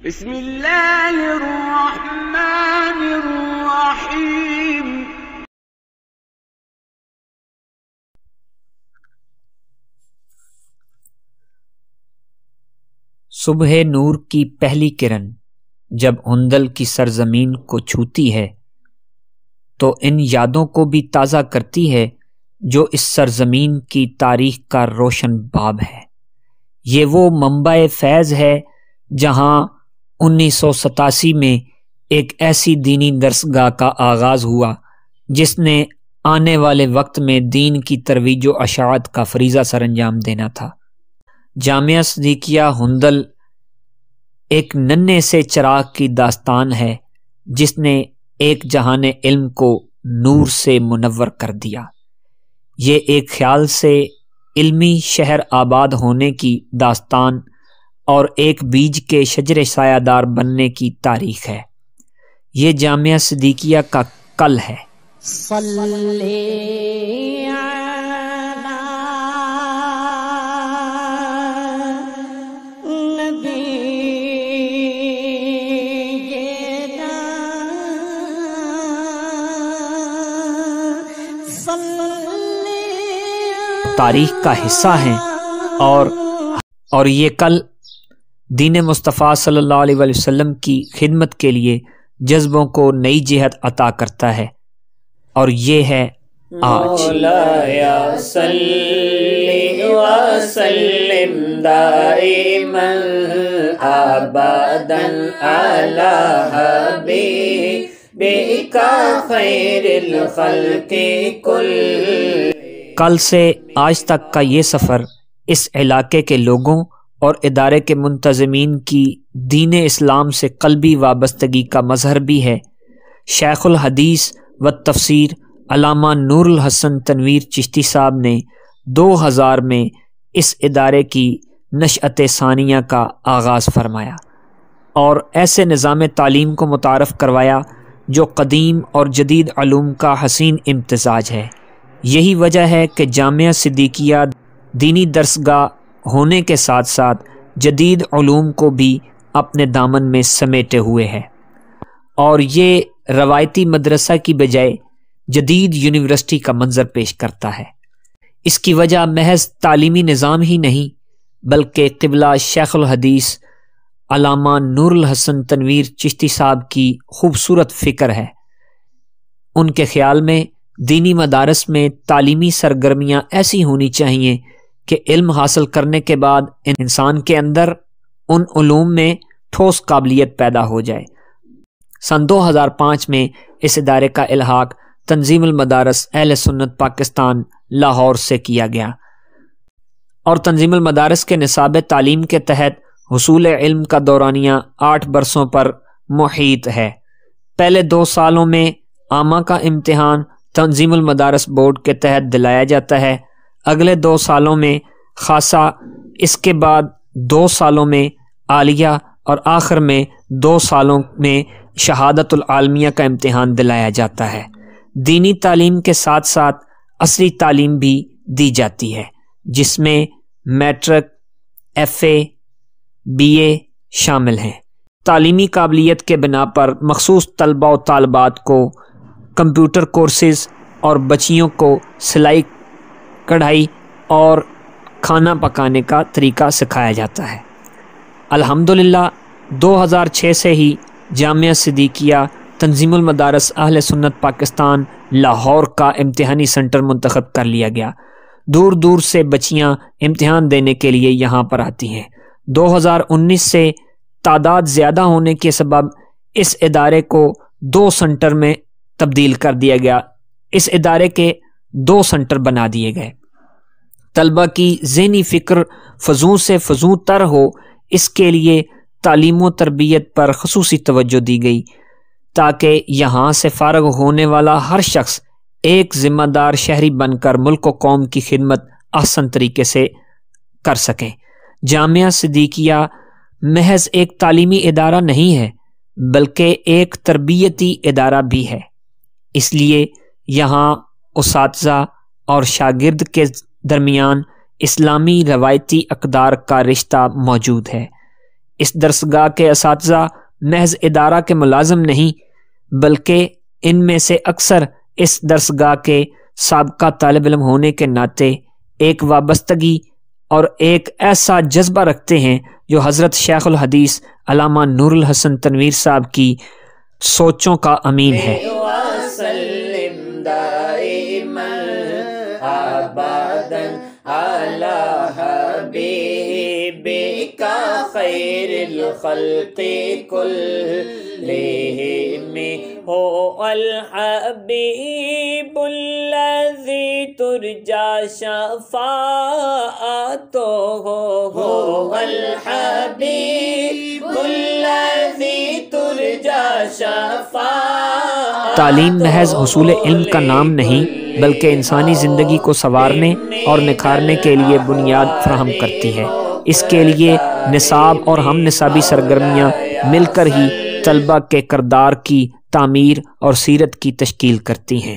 بسم اللہ الرحمن الرحیم۔ صبح نور کی پہلی کرن جب ہندل کی سرزمین کو چھوتی ہے تو ان یادوں کو بھی تازہ کرتی ہے جو اس سرزمین کی تاریخ کا روشن باب ہے۔ یہ وہ منبع فیض ہے جہاں 1987 میں ایک ایسی دینی درسگاہ کا آغاز ہوا جس نے آنے والے وقت میں دین کی ترویج و اشاعت کا فریضہ سر انجام دینا تھا۔ جامعہ صدیقیہ ہندل ایک ننھے سے چراغ کی داستان ہے جس نے ایک جہان علم کو نور سے منور کر دیا۔ یہ ایک خیال سے علمی شہر آباد ہونے کی داستان اور ایک بیج کے شجر سایہ دار بننے کی تاریخ ہے۔ یہ جامعہ صدیقیہ کا کل ہے۔ تاریخ کا حصہ ہیں اور یہ کل دین مصطفیٰ صلی اللہ علیہ وآلہ وسلم کی خدمت کے لیے جذبوں کو نئی جہت عطا کرتا ہے، اور یہ ہے آج۔ مولایا صلی وسلم دائما ابدا علی حبیبک خیر الخلق کل۔ کل سے آج تک کا یہ سفر اس علاقے کے لوگوں اور ادارے کے منتظمین کی دین اسلام سے قلبی وابستگی کا مظہر بھی ہے۔ شیخ الحدیث و تفسیر علامہ نور الحسن تنویر چشتی صاحب نے 2000 میں اس ادارے کی نشأت ثانیہ کا آغاز فرمایا اور ایسے نظام تعلیم کو متعارف کروایا جو قدیم اور جدید علوم کا حسین امتزاج ہے۔ یہی وجہ ہے کہ جامعہ صدیقیہ دینی درسگاہ ہونے کے ساتھ ساتھ جدید علوم کو بھی اپنے دامن میں سمیٹے ہوئے ہے، اور یہ روایتی مدرسہ کی بجائے جدید یونیورسٹی کا منظر پیش کرتا ہے۔ اس کی وجہ محض تعلیمی نظام ہی نہیں بلکہ قبلہ شیخ الحدیث علامہ نور الحسن تنویر چشتی صاحب کی خوبصورت فکر ہے۔ ان کے خیال میں دینی مدارس میں تعلیمی سرگرمیاں ایسی ہونی چاہیے کہ علم حاصل کرنے کے بعد انسان کے اندر ان علوم میں ٹھوس قابلیت پیدا ہو جائے۔ سن 2005 میں اس ادارے کا الحاق تنظیم المدارس اہل سنت پاکستان لاہور سے کیا گیا، اور تنظیم المدارس کے نصاب تعلیم کے تحت حصول علم کا دورانیہ 8 برسوں پر محیط ہے۔ پہلے 2 سالوں میں عامہ کا امتحان تنظیم المدارس بورڈ کے تحت دلایا جاتا ہے، اگلے 2 سالوں میں خاصہ، اس کے بعد 2 سالوں میں عالیہ، اور آخر میں 2 سالوں میں شہادت العالمیہ کا امتحان دلایا جاتا ہے۔ دینی تعلیم کے ساتھ ساتھ عصری تعلیم بھی دی جاتی ہے جس میں میٹرک، FA، BA شامل ہیں۔ تعلیمی قابلیت کے بنا پر مخصوص طلبہ و طالبات کو کمپیوٹر کورسز اور بچیوں کو سلائی کڑھائی اور کھانا پکانے کا طریقہ سکھایا جاتا ہے۔ الحمدللہ 2006 سے ہی جامعہ صدیقیہ تنظیم المدارس اہل سنت پاکستان لاہور کا امتحانی سنٹر منتخب کر لیا گیا۔ دور دور سے بچیاں امتحان دینے کے لیے یہاں پر آتی ہیں۔ 2019 سے تعداد زیادہ ہونے کے سبب اس ادارے کو 2 سنٹر میں تبدیل کر دیا گیا۔ اس ادارے کے 2 سنٹر بنا دیے گئے۔ طلبہ کی ذہنی فکر فزوں سے فزوں تر ہو، اس کے لیے تعلیم و تربیت پر خصوصی توجہ دی گئی تاکہ یہاں سے فارغ ہونے والا ہر شخص ایک ذمہ دار شہری بن کر ملک و قوم کی خدمت احسن طریقے سے کر سکیں۔ جامعہ صدیقیہ محض ایک تعلیمی ادارہ نہیں ہے بلکہ ایک تربیتی ادارہ بھی ہے، اس لیے یہاں اساتذہ اور شاگرد کے درمیان اسلامی روایتی اقدار کا رشتہ موجود ہے۔ اس درسگاہ کے اساتذہ محض ادارہ کے ملازم نہیں بلکہ ان میں سے اکثر اس درسگاہ کے سابقہ طالب علم ہونے کے ناطے ایک وابستگی اور ایک ایسا جذبہ رکھتے ہیں جو حضرت شیخ الحدیث علامہ نور الحسن تنویر صاحب کی سوچوں کا امین ہے۔ وسلم دائما ابدا علی حبیبک خیر الخلق کلہم هو الحبیب الذی ترجى شفاعته هو الحبیب الذی ترجى شفاعته۔ تعلیم محض حصول علم کا نام نہیں بلکہ انسانی زندگی کو سنوارنے اور نکھارنے کے لیے بنیاد فراہم کرتی ہے۔ اس کے لیے نصاب اور ہم نصابی سرگرمیاں مل کر ہی طلبہ کے کردار کی تعمیر اور سیرت کی تشکیل کرتی ہیں۔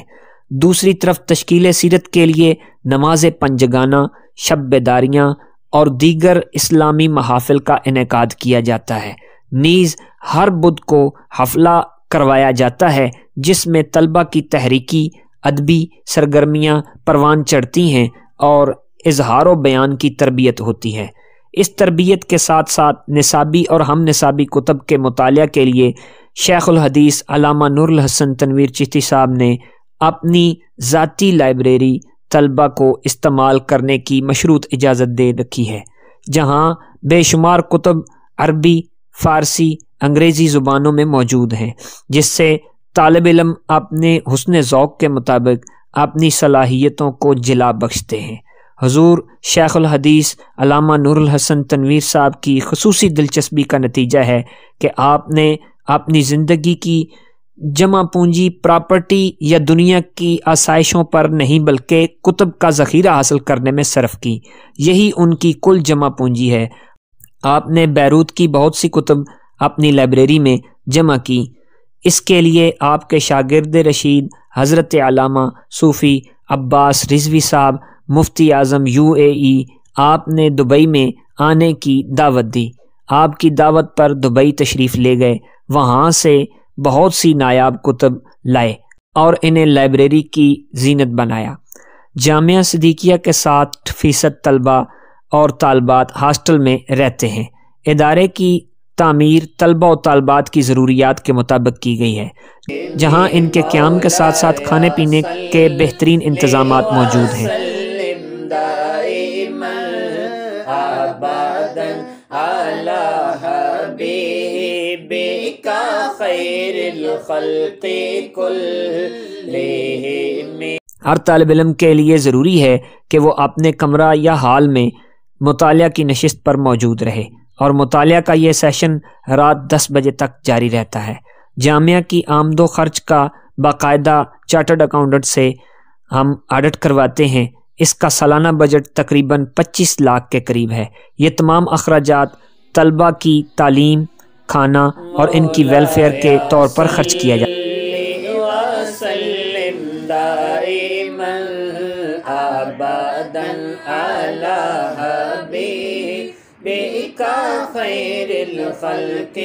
دوسری طرف تشکیل سیرت کے لیے نماز پنجگانہ، شب بیداریاں اور دیگر اسلامی محافل کا انعقاد کیا جاتا ہے۔ نیز ہر بدھ کو حفلہ کروایا جاتا ہے جس میں طلبہ کی تحریکی ادبی سرگرمیاں پروان چڑھتی ہیں اور اظہار و بیان کی تربیت ہوتی ہے۔ اس تربیت کے ساتھ ساتھ نصابی اور ہم نصابی کتب کے مطالعہ کے لیے شیخ الحدیث علامہ نور الحسن تنویر چشتی صاحب نے اپنی ذاتی لائبریری طلبہ کو استعمال کرنے کی مشروط اجازت دے رکھی ہے، جہاں بے شمار کتب عربی، فارسی، انگریزی زبانوں میں موجود ہیں، جس سے طالب علم اپنے حسن ذوق کے مطابق اپنی صلاحیتوں کو جلا بخشتے ہیں۔ حضور شیخ الحدیث علامہ نور الحسن تنویر صاحب کی خصوصی دلچسپی کا نتیجہ ہے کہ آپ نے اپنی زندگی کی جمع پونجی پراپرٹی یا دنیا کی آسائشوں پر نہیں بلکہ کتب کا ذخیرہ حاصل کرنے میں صرف کی۔ یہی ان کی کل جمع پونجی ہے۔ آپ نے بیروت کی بہت سی کتب اپنی لائبریری میں جمع کی۔ اس کے لیے آپ کے شاگرد رشید حضرت علامہ صوفی عباس رضوی صاحب مفتی اعظم UAE آپ نے دبئی میں آنے کی دعوت دی۔ آپ کی دعوت پر دبئی تشریف لے گئے، وہاں سے بہت سی نایاب کتب لائے اور انہیں لائبریری کی زینت بنایا۔ جامعہ صدیقیہ کے 60% طلبہ اور طالبات ہاسٹل میں رہتے ہیں۔ ادارے کی تعمیر طلبہ و طالبات کی ضروریات کے مطابق کی گئی ہے، جہاں ان کے قیام کے ساتھ ساتھ کھانے پینے کے بہترین انتظامات موجود ہیں۔ ہر طالب علم کے لیے ضروری ہے کہ وہ اپنے کمرہ یا ہال میں مطالعہ کی نشست پر موجود رہے، اور مطالعہ کا یہ سیشن رات 10 بجے تک جاری رہتا ہے۔ جامعہ کی آمد و خرچ کا باقاعدہ چارٹرڈ اکاؤنٹنٹ سے ہم آڈٹ کرواتے ہیں۔ اس کا سالانہ بجٹ تقریباً 25 لاکھ کے قریب ہے۔ یہ تمام اخراجات طلبہ کی تعلیم، کھانا اور ان کی ویلفیئر کے طور پر خرچ کیا جاتا ہے۔ خیر الخلق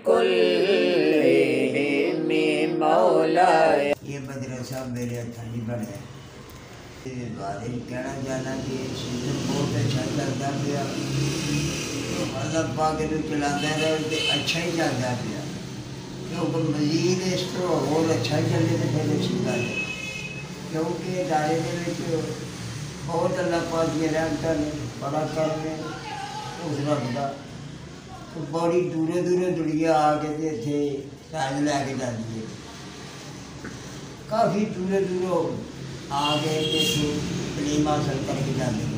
کلہم مولایا۔ یہ مدرسہ میرے ہاتھوں نہیں بنیا، یہ بارے کہنا جانا کہ سسٹم بہت اچھا چلتا پیا، اللہ پاک نو چلاتا رہے تو اچھا ہی چلتا پیا، کیونکہ مزید اس طرح اور اچھا چلے تو پھر اچھی گل ہے، کیونکہ ادارے کے بہت اللہ پاک کی رحمت نے بڑا کرم ہے اس رب کا، بڑی دوروں دوروں دنیا آ کے اتنے فیض لے کے جاتی ہے، کافی دوروں دوروں آ کے تعلیم حاصل کر کے جاتے ہیں۔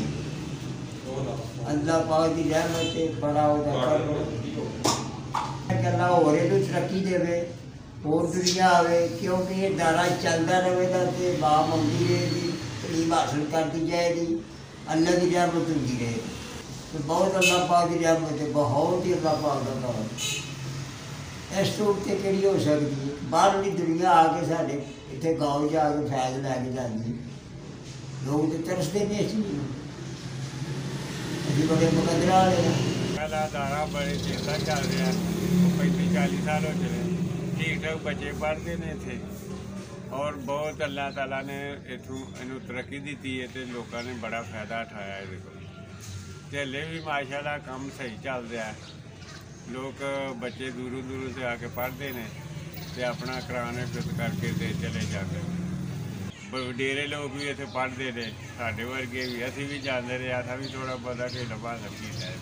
اللہ پاک کی رحمت سے بڑا ہوتا کہ اللہ اور ترقی دے اور دنیا آئے، کیونکہ یہ ادارہ چلتا رہے گا تو باب آتی رہے گی، تعلیم حاصل کرتی جائے گی، اللہ کی رحمت ہوتی رہے گی۔ تو بہت اللہ پاک کی رحمت ہے، بہت ہی اللہ پاک کا کام اس تو اتنے کہڑی ہو سکتی ہے۔ باہرلی دنیا آ کے سارے اتنے گاؤں جا کے فیض لے کے جاتی ہے، لوگ تو ترستے نہیں اس چیز میں، ابھی بڑے مقدر والے ہیں۔ ادارہ بڑے دیر تک چل رہا ہے, 35-40 سال ہو چلے, ٹھیک ٹھاک بچے پڑھتے نہیں تھے اور بہت اللہ تعالیٰ نے اتوں ترقی دیتی ہے تو لوگوں نے بڑا فائدہ اٹھایا یہ ہلے بھی ماشاء اللہ کام صحیح چل رہا ہے. لوگ بچے دوروں دوروں سے آ کے پڑھتے ہیں تو اپنا قرآن حفظ کر کے چلے جاتے ہیں. وڈیرے لوگ بھی اتنے پڑھتے رہے, ساڈے ورگے بھی اسی بھی جانے رہے, اصا بھی تھوڑا بہت ڈھیل بہادر کیا ہے.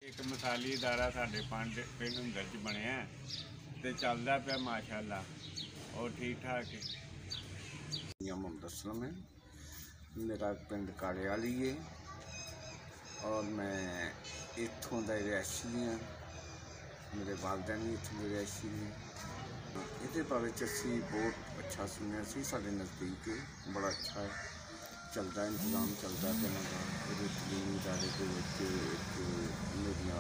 ایک مثالی ادارہ ساڈے پنڈ ہندر چ بنیا تو چلتا پیا ماشاء اللہ اور ٹھیک ٹھاک ہے. محمد اسلم ہے, میرا پنڈ کاڑے والی ہے اور میں اتوں کا رہائشی ہاں. میرے والدین بھی اتوں کے رہائشی ہیں. یہ بارے اسی بہت اچھا سنیا سی, سارے نزدیک بڑا اچھا ہے چلتا ہے, انتظام چلتا ہے یہاں کا. یہ تعلیمی ادارے کے میری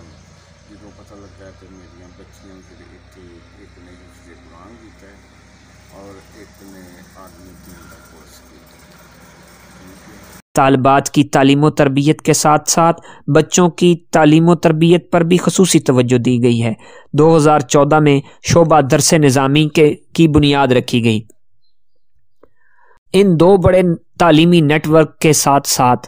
جدوں پتہ لگتا ہے تو میری بچیاں پھر اتنے ایک نے حفظ قرآن کیتا ہے اور ایک نے آدمی دین کا کورس کیا. طالبات کی تعلیم و تربیت کے ساتھ ساتھ بچوں کی تعلیم و تربیت پر بھی خصوصی توجہ دی گئی ہے. 2014 میں شعبہ درس نظامی کی بنیاد رکھی گئی. ان دو بڑے تعلیمی نیٹ ورک کے ساتھ ساتھ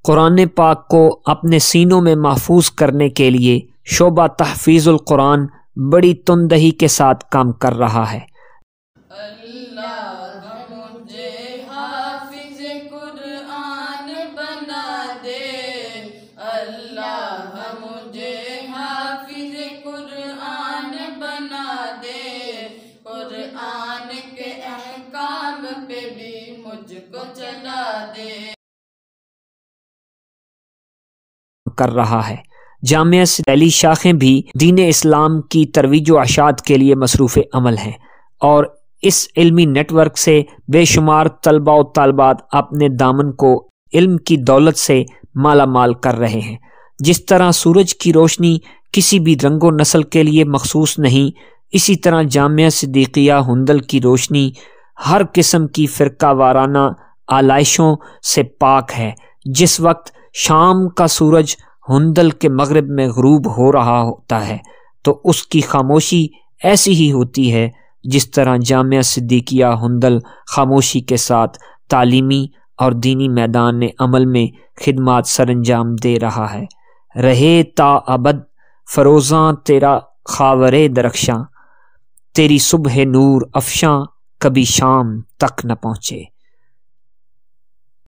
قرآن پاک کو اپنے سینوں میں محفوظ کرنے کے لیے شعبہ تحفیظ القرآن بڑی تندہی کے ساتھ کام کر رہا ہے. کر رہا ہے. جامعہ دہلی شاخیں بھی دین اسلام کی ترویج و اشاعت کے لیے مصروف عمل ہیں اور اس علمی نیٹ ورک سے بے شمار طلبہ و طالبات اپنے دامن کو علم کی دولت سے مالا مال کر رہے ہیں. جس طرح سورج کی روشنی کسی بھی رنگ و نسل کے لیے مخصوص نہیں, اسی طرح جامعہ صدیقیہ ہندل کی روشنی ہر قسم کی فرقہ وارانہ آلائشوں سے پاک ہے. جس وقت شام کا سورج ہندل کے مغرب میں غروب ہو رہا ہوتا ہے تو اس کی خاموشی ایسی ہی ہوتی ہے جس طرح جامعہ صدیقیہ ہندل خاموشی کے ساتھ تعلیمی اور دینی میدان عمل میں خدمات سر انجام دے رہا ہے. رہے تا ابد فروزاں تیرا خاورے درخشاں, تیری صبح نور افشاں کبھی شام تک نہ پہنچے.